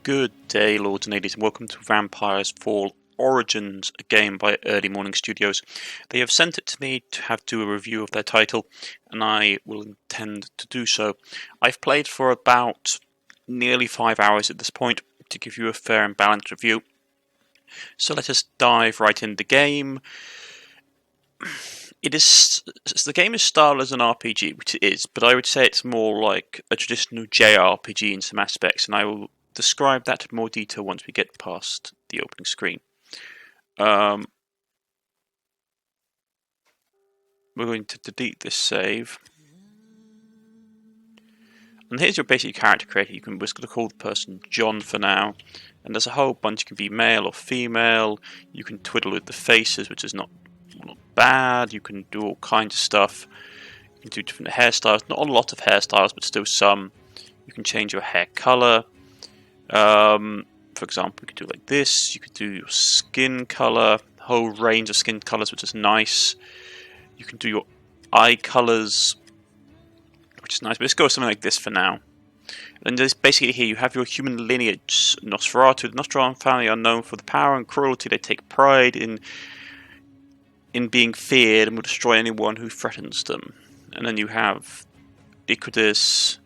Good day, lords and ladies, and welcome to Vampire's Fall Origins, a game by Early Morning Studios. They have sent it to me to do a review of their title, and I will intend to do so. I've played for about nearly 5 hours at this point to give you a fair and balanced review. So let us dive right into the game. The game is styled as an RPG, which it is, but I would say it's more like a traditional JRPG in some aspects, and I will describe that in more detail once we get past the opening screen. We're going to delete this save. And here's your basic character creator. We're going to call the person John for now. And there's a whole bunch. You can be male or female. You can twiddle with the faces, which is not bad. You can do all kinds of stuff. You can do different hairstyles. Not a lot of hairstyles, but still some. You can change your hair color. For example, you could do it like this. You could do your skin color, a whole range of skin colors, which is nice. You can do your eye colors, which is nice. But let's go with something like this for now. And just basically here you have your human lineage, Nosferatu. The Nosferatu family are known for the power and cruelty. They take pride in being feared and will destroy anyone who threatens them. And then you have Iquidus,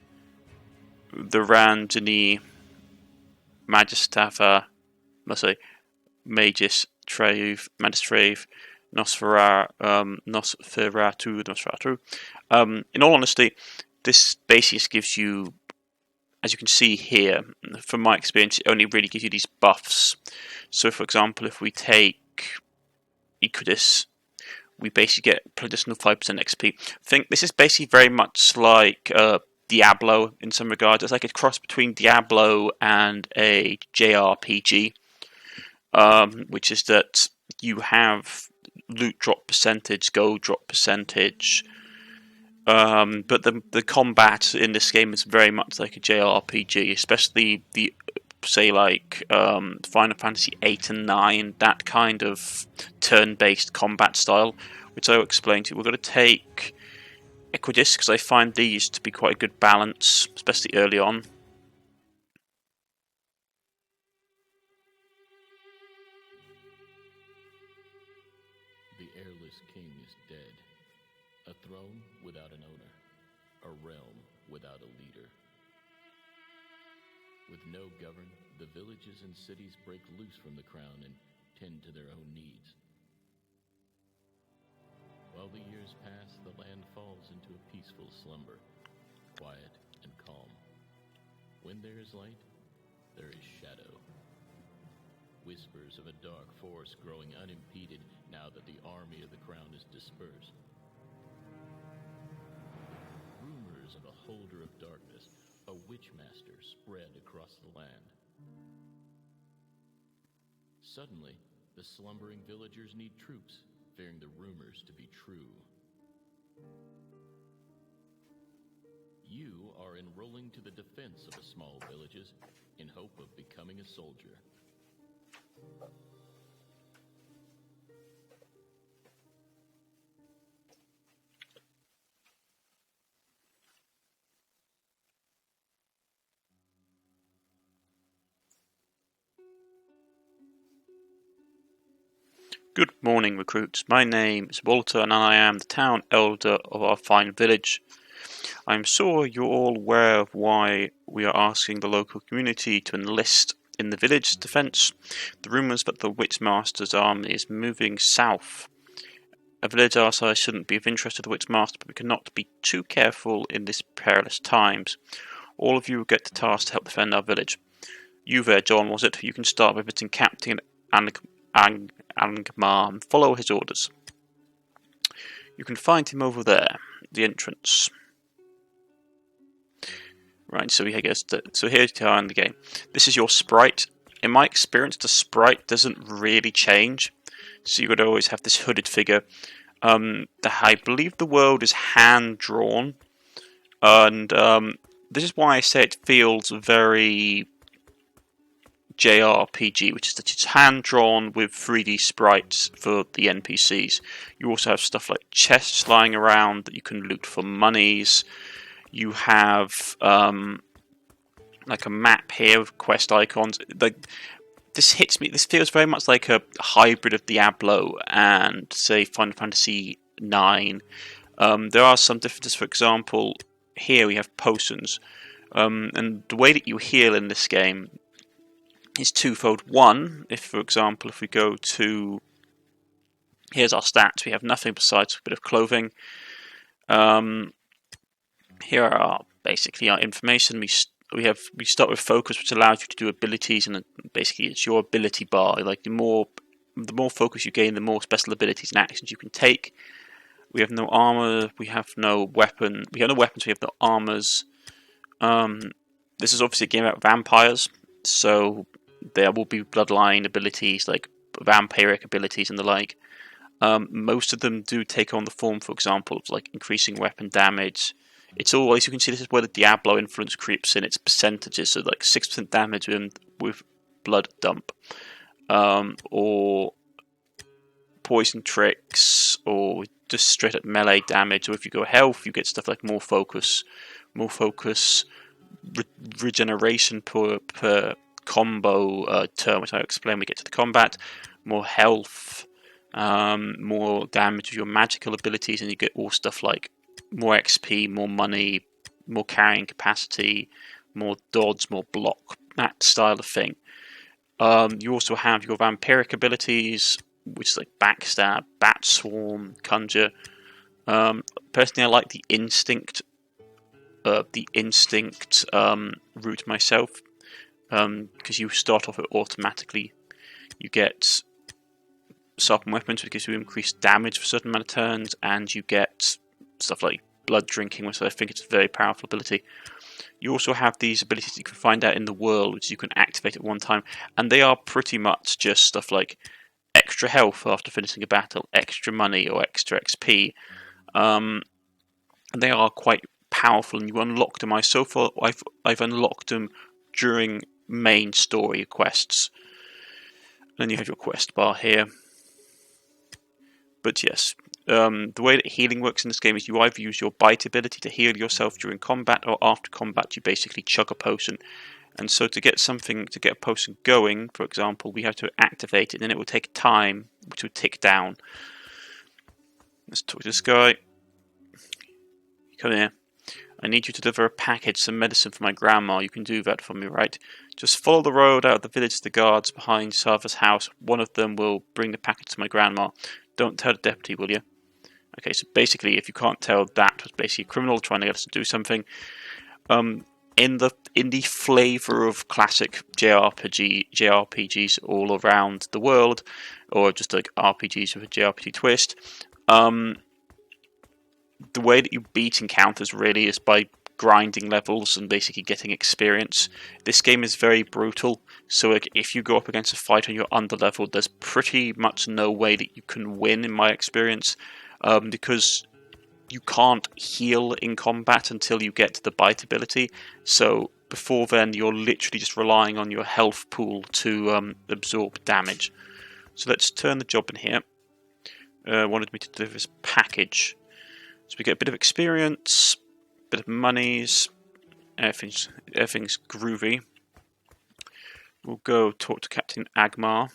the Randini, Magistrave, Nosferatu. In all honesty, this basically gives you, as you can see here, from my experience, it only really gives you these buffs. So, for example, if we take Iquidus, we basically get additional 5% XP. I think this is basically very much like Diablo in some regards. It's like a cross between Diablo and a JRPG, which is that you have loot drop percentage, gold drop percentage, but the combat in this game is very much like a JRPG, especially the Final Fantasy 8 and 9, that kind of turn-based combat style, which I will explain to you. We're going to take Iquidus because I find these to be quite a good balance, especially early on. The heirless king is dead. A throne without an owner. A realm without a leader. With no govern, the villages and cities break loose from the crown and tend to their own needs. While the years pass, the land falls into a peaceful slumber, quiet and calm. When there is light, there is shadow. Whispers of a dark force growing unimpeded now that the army of the crown is dispersed. Rumors of a holder of darkness, a Witchmaster, spread across the land. Suddenly, the slumbering villagers need troops, fearing the rumors to be true. You are enrolling to the defense of the small villages in hope of becoming a soldier. Good morning, recruits. My name is Walter, and I am the town elder of our fine village. I'm sure you're all aware of why we are asking the local community to enlist in the village defense. The rumors that the Witchmaster's army is moving south. A village our size shouldn't be of interest to the Witchmaster, but we cannot be too careful in these perilous times. All of you will get the task to help defend our village. You there, John, was it? You can start by visiting Captain Angmar and follow his orders. You can find him over there, the entrance. Right, so here's you are in the game. This is your sprite. In my experience, the sprite doesn't really change, so you would always have this hooded figure. I believe the world is hand drawn, and this is why I say it feels very JRPG, which is that it's hand-drawn with 3D sprites for the NPCs. You also have stuff like chests lying around that you can loot for monies. You have like a map here with quest icons. Like this hits me. This feels very much like a hybrid of Diablo and say Final Fantasy IX. There are some differences. For example, here we have potions, and the way that you heal in this game is twofold. One, if for example, if we go to here's our stats, we have nothing besides a bit of clothing. Here are basically our information. We start with focus, which allows you to do abilities, and basically it's your ability bar. Like the more focus you gain, the more special abilities and actions you can take. We have no armor. We have no weapon. We have no weapons. We have no armors. This is obviously a game about vampires, so there will be bloodline abilities like vampiric abilities and the like. Most of them do take on the form, for example, of like increasing weapon damage. It's all, as you can see, this is where the Diablo influence creeps in. Its percentages, so like 6% damage with blood dump, or poison tricks, or just straight up melee damage. Or if you go health, you get stuff like more focus, regeneration per combo turn, which I'll explain when we get to the combat. More health, more damage with your magical abilities, and you get all stuff like more XP, more money, more carrying capacity, more dodge, more block, that style of thing. You also have your vampiric abilities, which is like backstab, bat swarm, conjure. Personally, I like the instinct route myself, because you start off it automatically. You get sharpened weapons, which gives you increased damage for a certain amount of turns, and you get stuff like blood drinking, which I think it's a very powerful ability. You also have these abilities that you can find out in the world, which you can activate at one time, and they are pretty much just stuff like extra health after finishing a battle, extra money, or extra XP. They are quite powerful, and you unlock them. So far, I've unlocked them during main story quests. Then you have your quest bar here. But yes, the way that healing works in this game is you either use your bite ability to heal yourself during combat, or after combat you basically chug a potion. And so to get a potion going, for example, we have to activate it, and it will take time, which will tick down. Let's talk to this guy. Come here. I need you to deliver a package, some medicine for my grandma. You can do that for me, right? Just follow the road out of the village to the guards behind Sarva's house. One of them will bring the package to my grandma. Don't tell the deputy, will you? Okay, so basically, if you can't tell, that was basically a criminal trying to get us to do something. In the flavour of classic JRPGs all around the world, or just like RPGs with a JRPG twist, the way that you beat encounters really is by grinding levels and basically getting experience. This game is very brutal, so like if you go up against a fighter and you're underleveled, there's pretty much no way that you can win, in my experience, because you can't heal in combat until you get to the bite ability. So before then, you're literally just relying on your health pool to absorb damage. So let's turn the job in here. Wanted me to deliver this package. So we get a bit of experience, a bit of monies, everything's groovy. We'll go talk to Captain Agmar.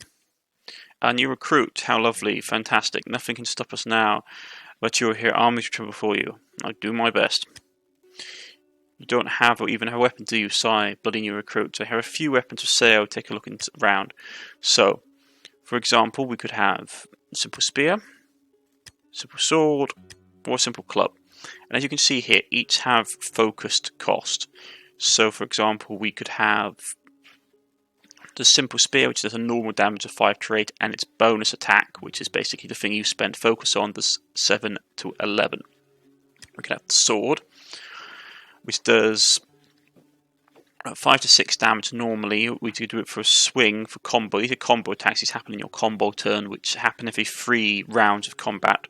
Our new recruit, how lovely, fantastic. Nothing can stop us now, but you're here, armies trouble for you. I'll do my best. You don't have or even have a weapon, do you, Sigh? Bloody new recruit. I have a few weapons for sale, take a look around. So, for example, we could have a simple spear, simple sword, or a simple club. And as you can see here, each have focused cost. So, for example, we could have the simple spear, which does a normal damage of 5 to 8, and its bonus attack, which is basically the thing you spend focus on, does 7 to 11. We could have the sword, which does 5 to 6 damage normally. We do it for a swing, for combo. These are combo attacks. These happen in your combo turn, which happen every 3 rounds of combat.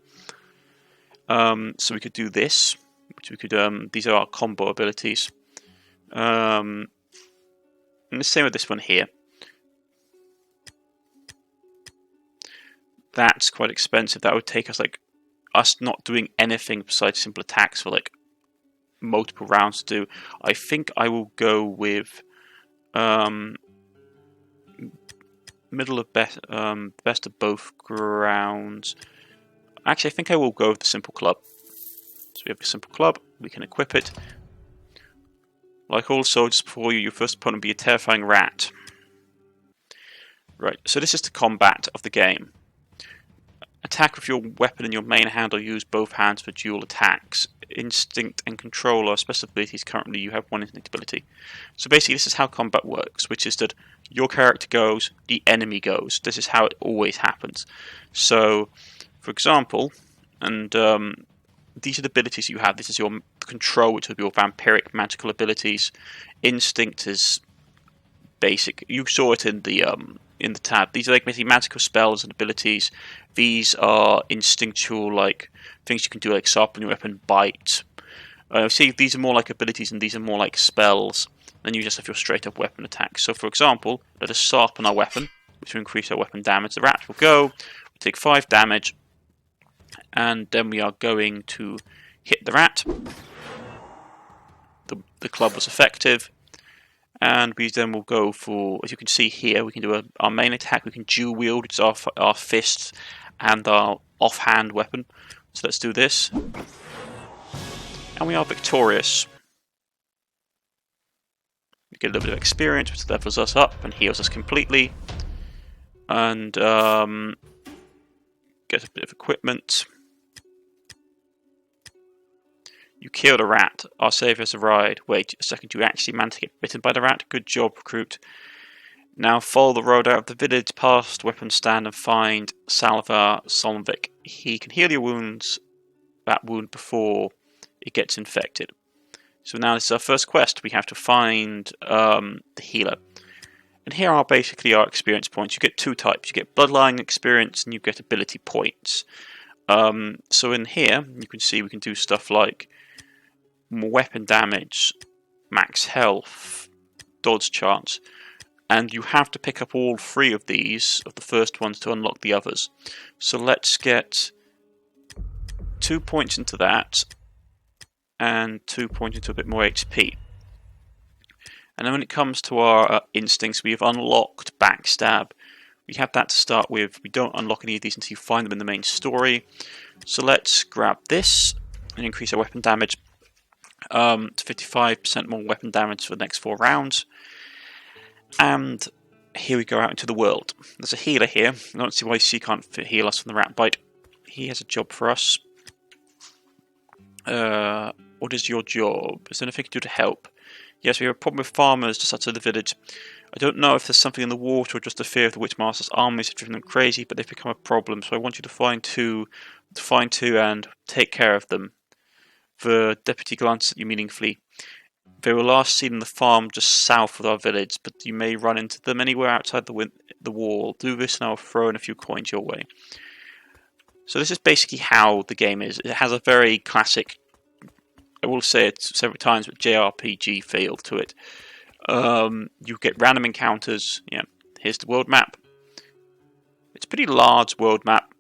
So we could do this, which we could. These are our combo abilities. And the same with this one here. That's quite expensive. That would take us us not doing anything besides simple attacks for multiple rounds to do. I think I will go with Middle of best of both grounds. Actually, I think I will go with the simple club. So we have a simple club. We can equip it. Like all soldiers before you, your first opponent will be a terrifying rat. Right. So this is the combat of the game. Attack with your weapon in your main hand or use both hands for dual attacks. Instinct and control are special abilities. Currently you have one instinct ability. So basically this is how combat works, which is that your character goes, the enemy goes. This is how it always happens. So, for example, and these are the abilities you have. This is your control, which will be your vampiric magical abilities. Instinct is basic. You saw it in the tab. These are like basically magical spells and abilities. These are instinctual, like things you can do, like sharpen your weapon, bite. See, these are more like abilities, and these are more like spells. Then you just have your straight-up weapon attacks. So, for example, let us sharpen our weapon, which will increase our weapon damage. The rat will go, we'll take 5 damage, and then we are going to hit the rat. The club was effective. And we then will go for, as you can see here, we can do our main attack. We can dual wield, which is our fist and our offhand weapon. So let's do this. And we are victorious. We get a little bit of experience, which levels us up and heals us completely. And get a bit of equipment. You killed a rat. Our saviour has arrived. Wait a second, you actually managed to get bitten by the rat? Good job, recruit. Now follow the road out of the village, past weapon stand, and find Salvar Solvik. He can heal your wounds, that wound, before it gets infected. So now this is our first quest. We have to find the healer. And here are basically our experience points. You get 2 types. You get bloodline experience and you get ability points. So in here, you can see we can do stuff like more weapon damage, max health, dodge chance, and you have to pick up all 3 of these, of the first ones, to unlock the others. So let's get 2 points into that, and 2 points into a bit more HP. And then when it comes to our instincts, we have unlocked backstab. We have that to start with. We don't unlock any of these until you find them in the main story. So let's grab this and increase our weapon damage to 55% more weapon damage for the next 4 rounds. And here we go out into the world. There's a healer here. I don't see why she can't heal us from the rat bite. He has a job for us. What is your job? Is there anything you can do to help? Yes, we have a problem with farmers just outside the village. I don't know if there's something in the water or just the fear of the Witchmaster's armies have driven them crazy, but they've become a problem. So I want you to find two and take care of them. The deputy glances at you meaningfully. They were last seen in the farm just south of our village, but you may run into them anywhere outside the wall. Do this and I'll throw in a few coins your way. So this is basically how the game is. It has a very classic, I will say it several times, but JRPG feel to it. You get random encounters. Yeah, here's the world map. It's a pretty large world map.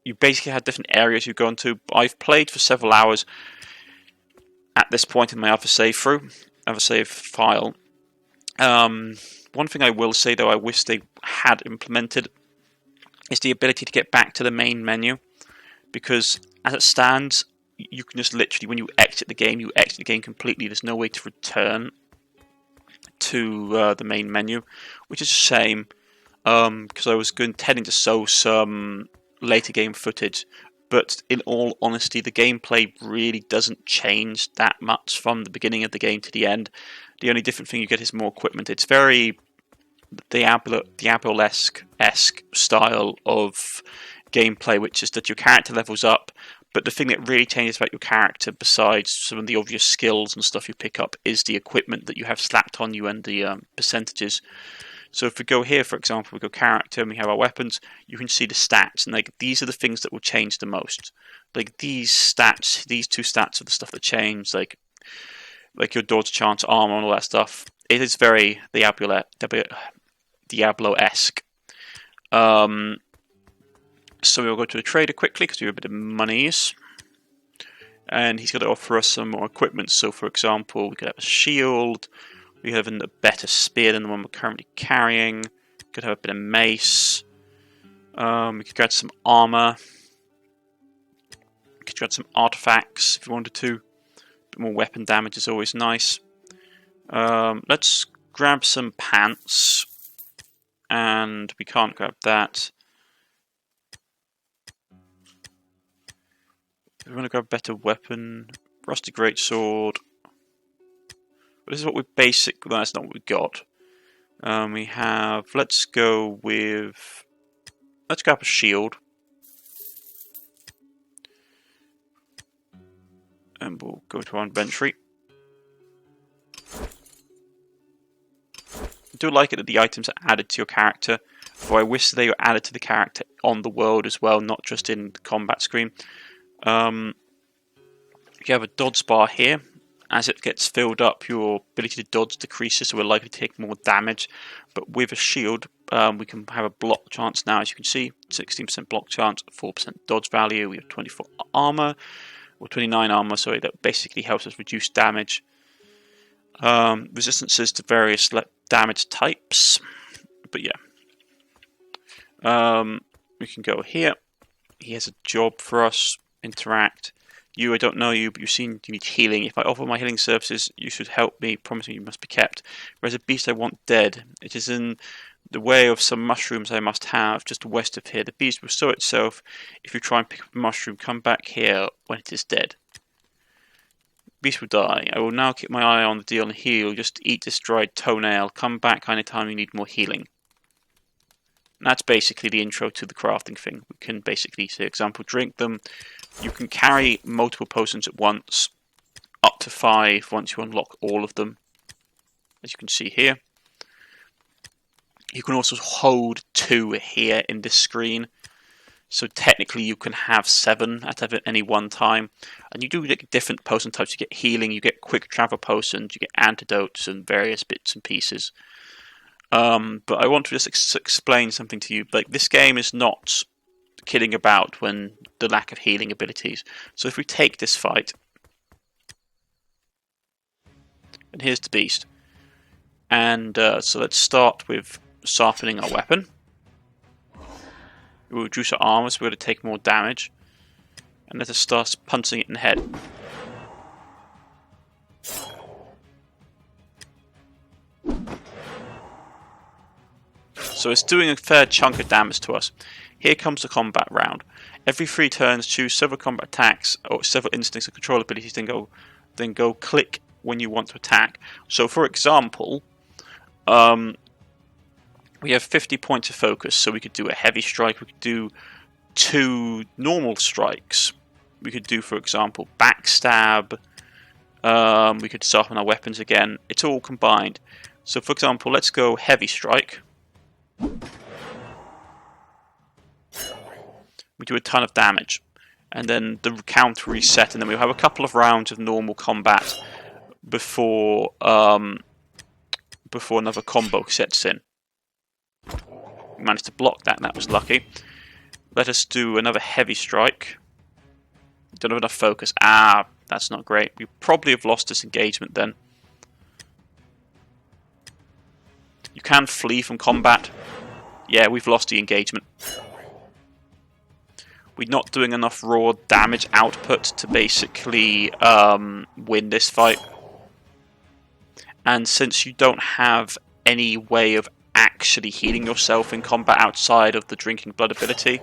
You basically have different areas you go into. I've played for several hours at this point in my other save file. One thing I will say, though, I wish they had implemented is the ability to get back to the main menu. Because as it stands, you can just literally, when you exit the game, completely. There's no way to return to the main menu, which is a shame. Because I was intending to show some later game footage, but in all honesty, the gameplay really doesn't change that much from the beginning of the game to the end. The only different thing you get is more equipment. It's very Diablo-esque style of gameplay, which is that your character levels up, but the thing that really changes about your character, besides some of the obvious skills and stuff you pick up, is the equipment that you have slapped on you and the percentages. So if we go here, for example, we go character and we have our weapons, you can see the stats, and these are the things that will change the most. Like these two stats are the stuff that change, like your dodge chance, armor, and all that stuff. It is very Diablo-esque. So we'll go to the trader quickly because we have a bit of monies. and he's going to offer us some more equipment. So, for example, we could have a shield, we could have a better spear than the one we're currently carrying, we could have a bit of mace, we could grab some armor, we could grab some artifacts if you wanted to. A bit more weapon damage is always nice. Let's grab some pants, and we can't grab that. We want to grab a better weapon, rusty greatsword. But this is what we basic. Well, that's not what we got. We have. Let's go with. Let's grab a shield, and we'll go to our inventory. I do like it that the items are added to your character, but I wish they were added to the character on the world as well, not just in the combat screen. You have a dodge bar here. As it gets filled up, your ability to dodge decreases, so we're likely to take more damage. But with a shield, we can have a block chance now, as you can see. 16% block chance, 4% dodge value. We have 24 armor, or 29 armor, sorry, that basically helps us reduce damage. Resistances to various damage types. But yeah. We can go here. He has a job for us. Interact. You, I don't know you, but you've seen you need healing. If I offer my healing services, you should help me. Promise me you must be kept. Whereas a beast I want dead. It is in the way of some mushrooms I must have, just west of here. The beast will sow itself. If you try and pick up a mushroom, come back here when it is dead. Beast will die. I will now keep my eye on the deal and heal. Just eat this dried toenail. Come back anytime you need more healing. And that's basically the intro to the crafting thing. We can basically, say, example, drink them. You can carry multiple potions at once, up to 5 once you unlock all of them, as you can see here. You can also hold 2 here in this screen, so technically you can have 7 at any one time. And you do get different potion types. You get healing, you get quick travel potions, you get antidotes and various bits and pieces. But I want to just explain something to you. Like, this game is not kidding about when the lack of healing abilities. So if we take this fight, and here's the beast, and so let's start with sharpening our weapon. We'll reduce our armor, so we're going to take more damage, and let us start punching it in the head. So it's doing a fair chunk of damage to us. Here comes the combat round. Every 3 turns, choose several combat attacks or several instincts and control abilities. Then go click when you want to attack. So, for example, we have 50 points of focus. So we could do a heavy strike. We could do 2 normal strikes. We could do, for example, backstab. We could sharpen our weapons again. It's all combined. So, for example, let's go heavy strike. We do a ton of damage, and then the count reset, and then we'll have a couple of rounds of normal combat before another combo sets in. We managed to block that, and that was lucky. Let us do another heavy strike. Don't have enough focus. That's not great. We probably have lost this engagement then. You can flee from combat. Yeah, we've lost the engagement. We're not doing enough raw damage output to basically win this fight. And since you don't have any way of actually healing yourself in combat outside of the drinking blood ability,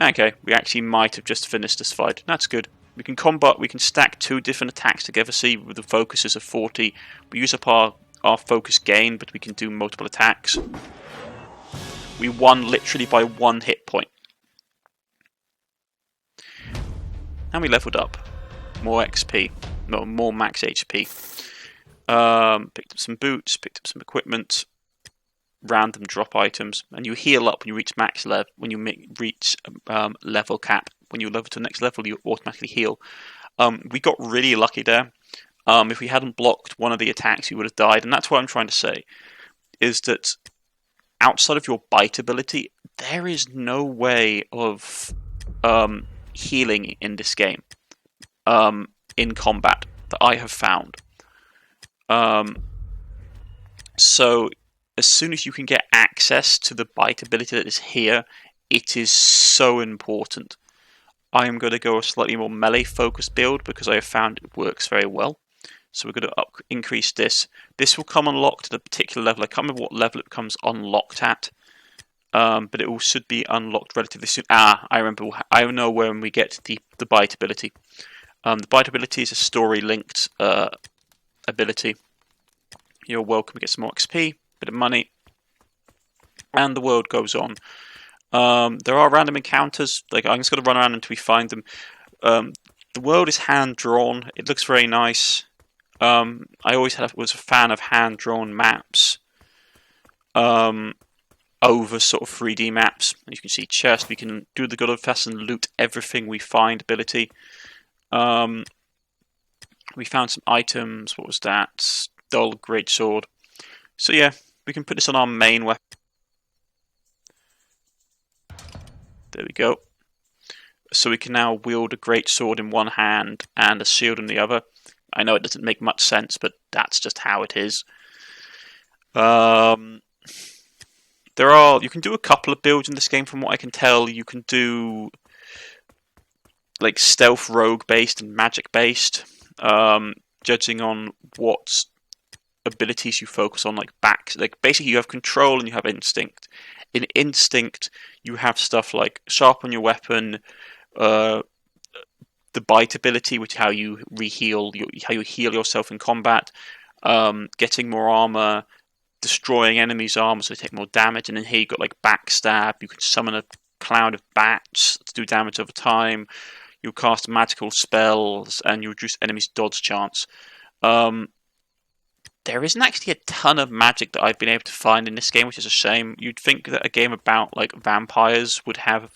okay, we actually might have just finished this fight. That's good. We can combat, we can stack 2 different attacks together, see with the focuses of 40. We use up our focus gain, but we can do multiple attacks. We won literally by 1 hit point. And we leveled up. More XP. No, more max HP. Picked up some boots, picked up some equipment. Random drop items. And you heal up when you reach max level. When you reach level cap. When you level to the next level, you automatically heal. We got really lucky there. If we hadn't blocked one of the attacks, you would have died. And that's what I'm trying to say. Is that outside of your bite ability, there is no way of healing in this game. in combat that I have found. So as soon as you can get access to the bite ability that is here, it is so important. I am going to go a slightly more melee focused build because I have found it works very well. So we're going to increase this. This will come unlocked at a particular level. I can't remember what level it becomes unlocked at, but it all should be unlocked relatively soon. I remember. I know when we get the bite ability. The bite ability is a story linked ability. You're welcome to get some more XP, bit of money, and the world goes on. There are random encounters. Like, I'm just going to run around until we find them. The world is hand drawn. It looks very nice. I always was a fan of hand drawn maps over sort of 3D maps. As you can see, chest. We can do the good old fashioned loot everything we find ability. We found some items. What was that? Dull greatsword. So yeah, we can put this on our main weapon. There we go. So we can now wield a greatsword in one hand and a shield in the other. I know it doesn't make much sense, but that's just how it is. You can do a couple of builds in this game from what I can tell. You can do like stealth rogue based and magic based, judging on what abilities you focus on, like basically you have control and you have instinct. In instinct, you have stuff like sharpen your weapon, the bite ability, which is how you heal yourself in combat, getting more armor, destroying enemies' armor so they take more damage, and then here you've got like backstab. You can summon a cloud of bats to do damage over time. You cast magical spells and you reduce enemies' dodge chance. There isn't actually a ton of magic that I've been able to find in this game, which is a shame. You'd think that a game about like vampires would have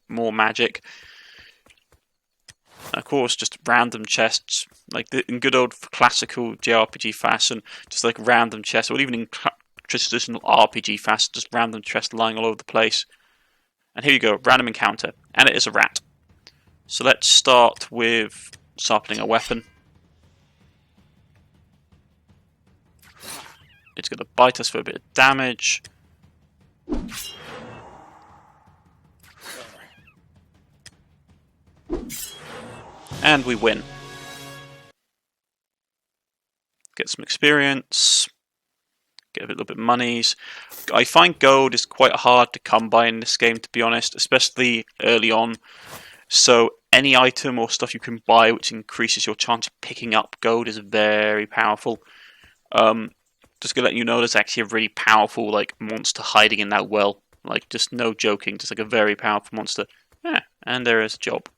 more magic. Of course, just random chests, like in good old classical JRPG fashion, just like random chests, or even in traditional RPG fashion, just random chests lying all over the place. And here you go, random encounter, and it is a rat. So let's start with sharpening a weapon. It's going to bite us for a bit of damage. And we win. Get some experience. Get a little bit of monies. I find gold is quite hard to come by in this game, to be honest, especially early on. So any item or stuff you can buy which increases your chance of picking up gold is very powerful. Just gonna let you know, there's actually a really powerful like monster hiding in that well. Like, just no joking, just like a very powerful monster. Yeah, and there is a job.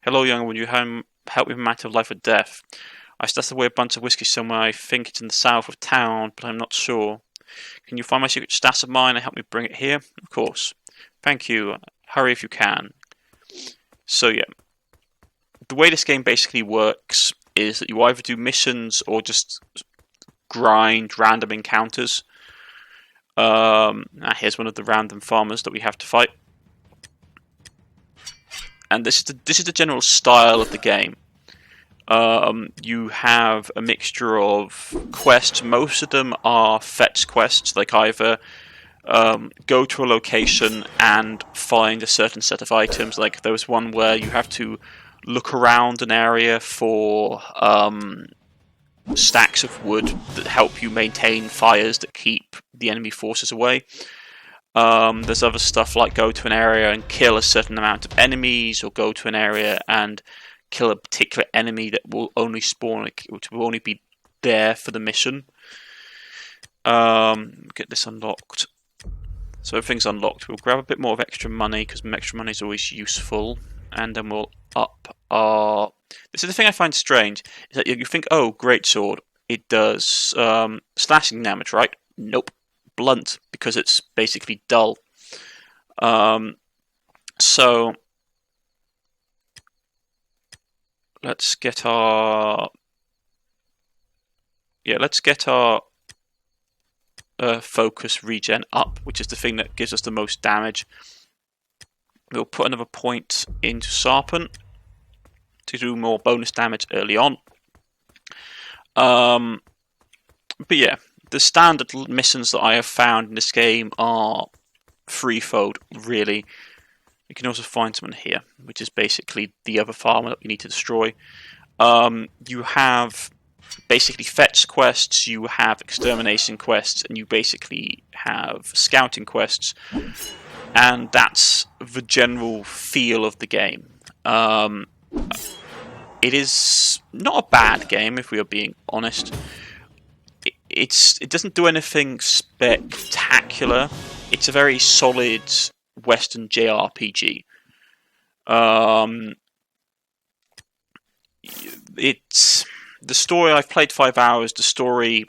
Hello, young one. You help with a matter of life or death. I stashed away a bunch of whiskey somewhere. I think it's in the south of town, but I'm not sure. Can you find my secret stash of mine and help me bring it here? Of course. Thank you. Hurry if you can. So yeah, the way this game basically works is that you either do missions or just grind random encounters. Here's one of the random farmers that we have to fight. And this is the general style of the game. You have a mixture of quests. Most of them are fetch quests, like either go to a location and find a certain set of items. Like there was one where you have to look around an area for stacks of wood that help you maintain fires that keep the enemy forces away. There's other stuff like go to an area and kill a certain amount of enemies, or go to an area and kill a particular enemy that will only spawn, which will only be there for the mission. Get this unlocked. So everything's unlocked. We'll grab a bit more of extra money, because extra money is always useful. And then we'll up our... This is the thing I find strange, is that you think, oh, greatsword, it does slashing damage, right? Nope. Blunt, because it's basically dull. So let's get our focus regen up, which is the thing that gives us the most damage. We'll put another point into Serpent to do more bonus damage early on. But yeah, the standard missions that I have found in this game are threefold, really. You can also find someone here, which is basically the other farmer that we need to destroy. You have basically fetch quests, you have extermination quests, and you basically have scouting quests. And that's the general feel of the game. It is not a bad game, if we are being honest. It doesn't do anything spectacular. It's a very solid Western JRPG. It's the story. I've played 5 hours. The story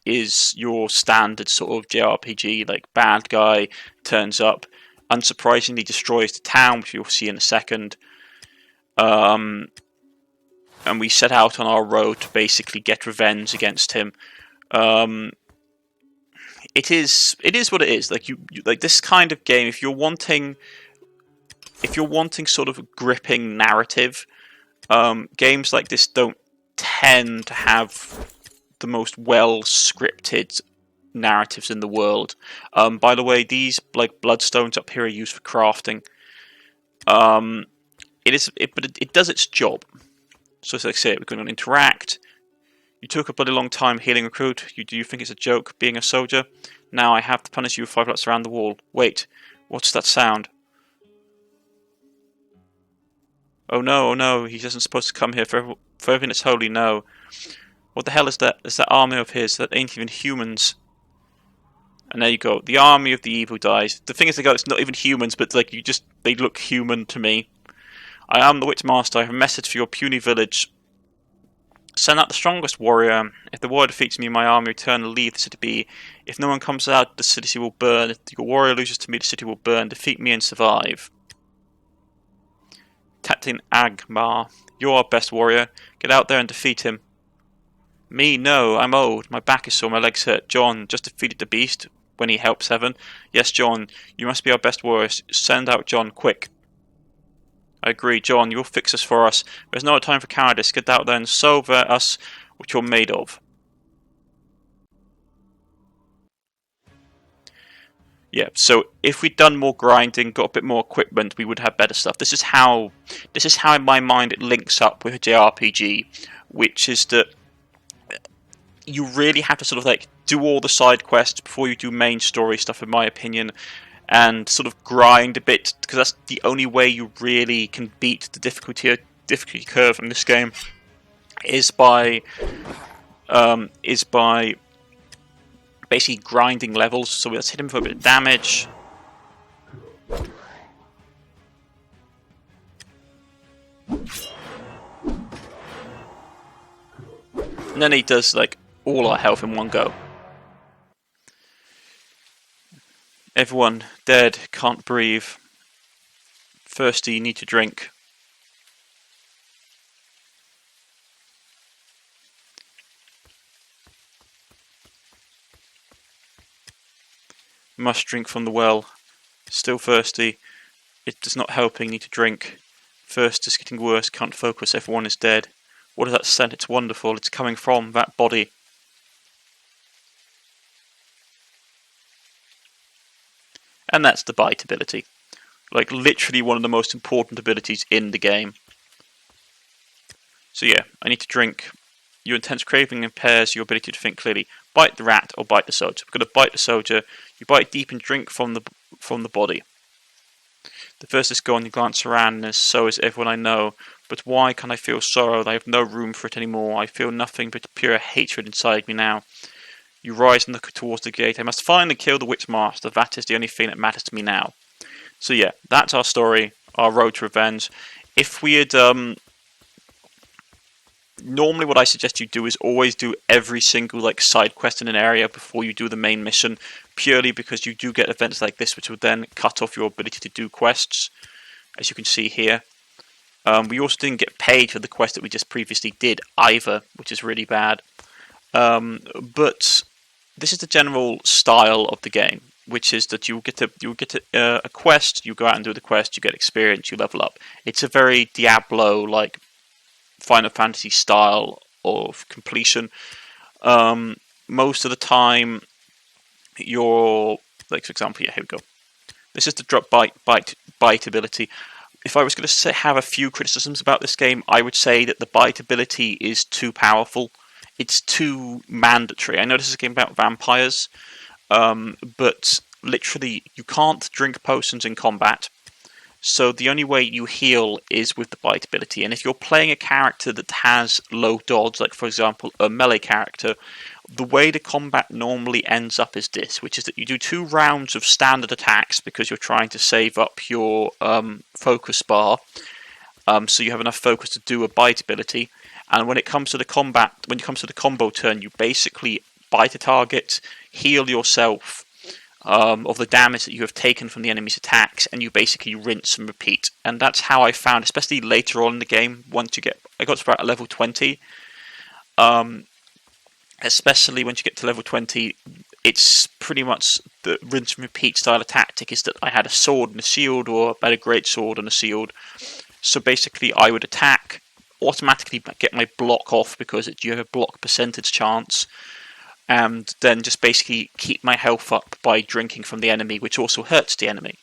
is your standard sort of JRPG, like bad guy turns up, unsurprisingly destroys the town, which you'll see in a second. And we set out on our road to basically get revenge against him. It is what it is. Like you like this kind of game. If you're wanting sort of a gripping narrative, games like this don't tend to have the most well scripted narratives in the world. By the way, these like bloodstones up here are used for crafting. But it does its job. So as I say, we're going to interact. You took a bloody long time healing recruit. Do you think it's a joke being a soldier? Now I have to punish you with 5 blocks around the wall. Wait, what's that sound? Oh no, he isn't supposed to come here for everything that's holy, no. What the hell is that? Is that army of his? That ain't even humans. And there you go. The army of the evil dies. The thing is, it's not even humans, but like they look human to me. I am the Witchmaster. I have a message for your puny village. Send out the strongest warrior. If the warrior defeats me, my army return and leave the city be. If no one comes out, the city will burn. If your warrior loses to me, the city will burn. Defeat me and survive. Captain Agmar, you're our best warrior. Get out there and defeat him. Me? No, I'm old. My back is sore, my legs hurt. John, just defeated the beast when he helped Seven. Yes, John, you must be our best warrior. Send out John, quick. I agree, John, you'll fix this for us. There's no time for cowardice. Get out there and show us what you're made of. Yeah, so if we'd done more grinding, got a bit more equipment, we would have better stuff. This is how in my mind it links up with a JRPG, which is that you really have to sort of like do all the side quests before you do main story stuff, in my opinion. And sort of grind a bit, because that's the only way you really can beat the difficulty curve in this game. Is by basically grinding levels. So let's hit him for a bit of damage. And then he does like all our health in one go. Everyone dead, can't breathe. Thirsty, need to drink. Must drink from the well. Still thirsty. It does not helping, need to drink. Thirst is getting worse, can't focus, everyone is dead. What is that scent? It's wonderful, it's coming from that body. And that's the bite ability. Like, literally one of the most important abilities in the game. So yeah, I need to drink. Your intense craving impairs your ability to think clearly. Bite the rat or bite the soldier. We're going to bite the soldier. You bite deep and drink from the body. The thirst is gone, you glance around, and so is everyone I know. But why can I feel sorrow? I have no room for it anymore. I feel nothing but pure hatred inside me now. You rise and look towards the gate. I must finally kill the Witchmaster. That is the only thing that matters to me now. So yeah, that's our story, our road to revenge. If we had... Normally what I suggest you do is always do every single like side quest in an area before you do the main mission, purely because you do get events like this which will then cut off your ability to do quests, as you can see here. We also didn't get paid for the quest that we just previously did either, which is really bad. But this is the general style of the game. which is that you get a quest. You go out and do the quest. You get experience. You level up. It's a very Diablo like Final Fantasy style of completion. Most of the time, you're like, for example, yeah, here we go. This is the drop bite ability. If I was going to have a few criticisms about this game, I would say that the bite ability is too powerful. It's too mandatory. I know this is a game about vampires, but literally you can't drink potions in combat. So the only way you heal is with the bite ability. And if you're playing a character that has low dodge, like for example a melee character, the way the combat normally ends up is this, which is that you do 2 rounds of standard attacks because you're trying to save up your focus bar, so you have enough focus to do a bite ability. And when it comes to the combo turn, you basically bite a target, heal yourself of the damage that you have taken from the enemy's attacks, and you basically rinse and repeat. And that's how I found, especially later on in the game, I got to about level 20. Especially once you get to level 20, it's pretty much the rinse and repeat style of tactic is that I had a sword and a shield, or I had a great sword and a shield. So basically I would attack, automatically get my block off because you have a block percentage chance, and then just basically keep my health up by drinking from the enemy, which also hurts the enemy.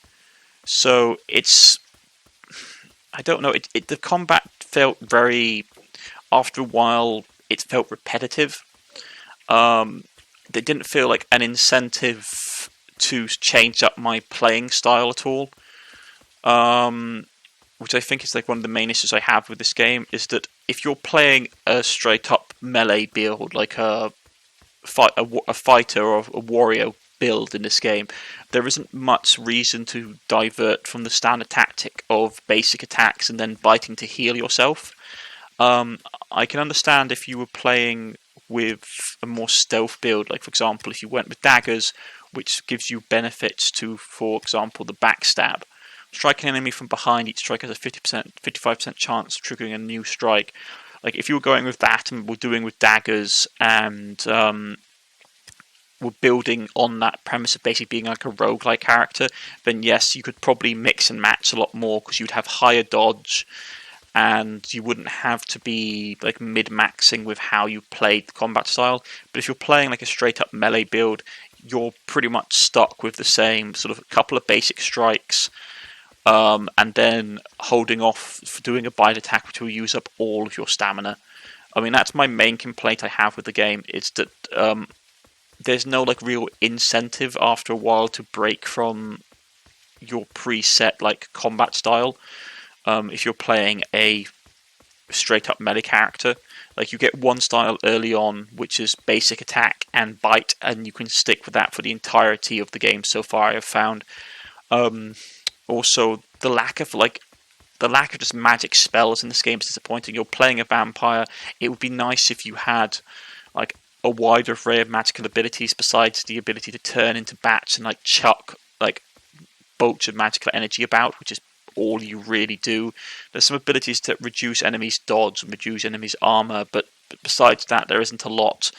So I don't know, the combat felt after a while, it felt repetitive. They didn't feel like an incentive to change up my playing style at all. Which I think is like one of the main issues I have with this game, is that if you're playing a straight up melee build, like a fighter or a warrior build in this game, there isn't much reason to divert from the standard tactic of basic attacks and then biting to heal yourself. I can understand if you were playing with a more stealth build, like for example if you went with daggers, which gives you benefits to, for example, the backstab. Striking an enemy from behind, each strike has a 55% chance of triggering a new strike. Like if you were going with that and were doing with daggers and were building on that premise of basically being like a roguelike character, then yes, you could probably mix and match a lot more because you'd have higher dodge and you wouldn't have to be like mid-maxing with how you played the combat style. But if you're playing like a straight up melee build, you're pretty much stuck with the same sort of a couple of basic strikes, and then holding off for doing a bite attack which will use up all of your stamina. I mean, that's my main complaint I have with the game, is that there's no like real incentive after a while to break from your preset like combat style. If you're playing a straight up melee character, like you get one style early on, which is basic attack and bite, and you can stick with that for the entirety of the game so far, I have found. Also, the lack of just magic spells in this game is disappointing. You're playing a vampire. It would be nice if you had like a wider array of magical abilities besides the ability to turn into bats and like chuck like bolts of magical energy about, which is all you really do. There's some abilities that reduce enemies' dodge and reduce enemies' armor, but besides that, there isn't a lot.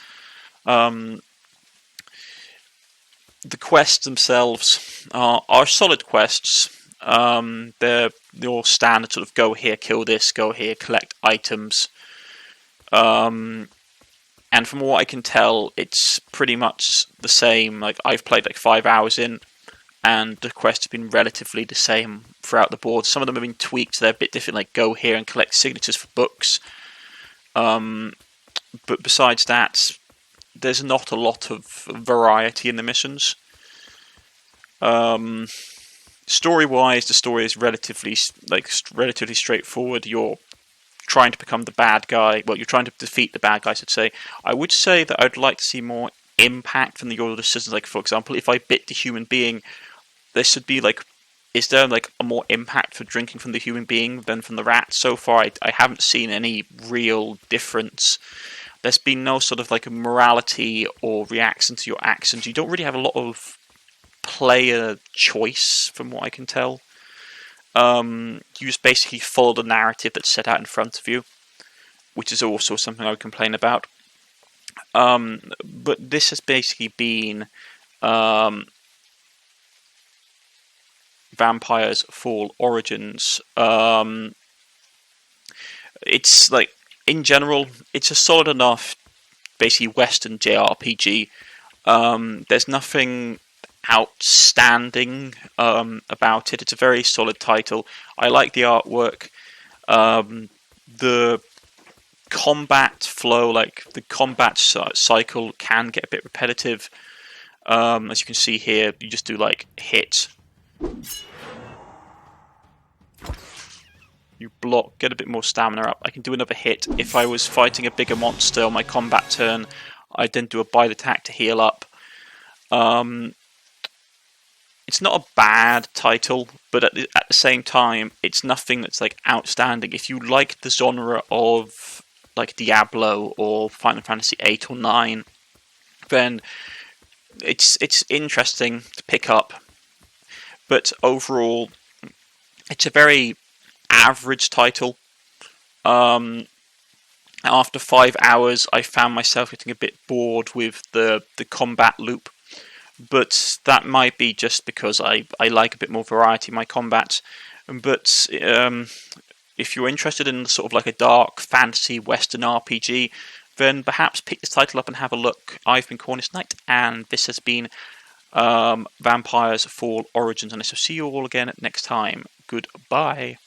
The quests themselves are solid quests. They're your standard sort of go here, kill this, go here, collect items. And from what I can tell, it's pretty much the same. Like I've played like 5 hours in, and the quests have been relatively the same throughout the board. Some of them have been tweaked, so they're a bit different, like go here and collect signatures for books. But besides that, there's not a lot of variety in the missions. Story-wise, the story is relatively straightforward. You're trying to become the bad guy. Well, you're trying to defeat the bad guy, I should say. I would say that I'd like to see more impact from the order decisions. Like, for example, if I bit the human being, there should be like, is there like a more impact for drinking from the human being than from the rat? So far, I haven't seen any real difference. There's been no sort of like a morality or reaction to your actions. You don't really have a lot of player choice, from what I can tell. You just basically follow the narrative that's set out in front of you, which is also something I would complain about. But this has basically been Vamp'Ire's Fall Origins. It's like, in general, it's a solid enough, basically Western JRPG. There's nothing outstanding about it. It's a very solid title. I like the artwork. The combat flow, like the combat cycle, can get a bit repetitive. As you can see here, you just do like hit, you block, get a bit more stamina up. I can do another hit. If I was fighting a bigger monster on my combat turn, I'd then do a bite attack to heal up. It's not a bad title, but at the same time, it's nothing that's like outstanding. If you like the genre of like Diablo or Final Fantasy 8 or 9, then it's interesting to pick up. But overall, it's a very average title. After 5 hours, I found myself getting a bit bored with the combat loop. But that might be just because I like a bit more variety in my combat. But if you're interested in sort of like a dark fantasy Western RPG, then perhaps pick this title up and have a look. I've been Cornish-knight, and this has been Vamp'Ire's Fall Origins, and I shall see you all again next time. Goodbye.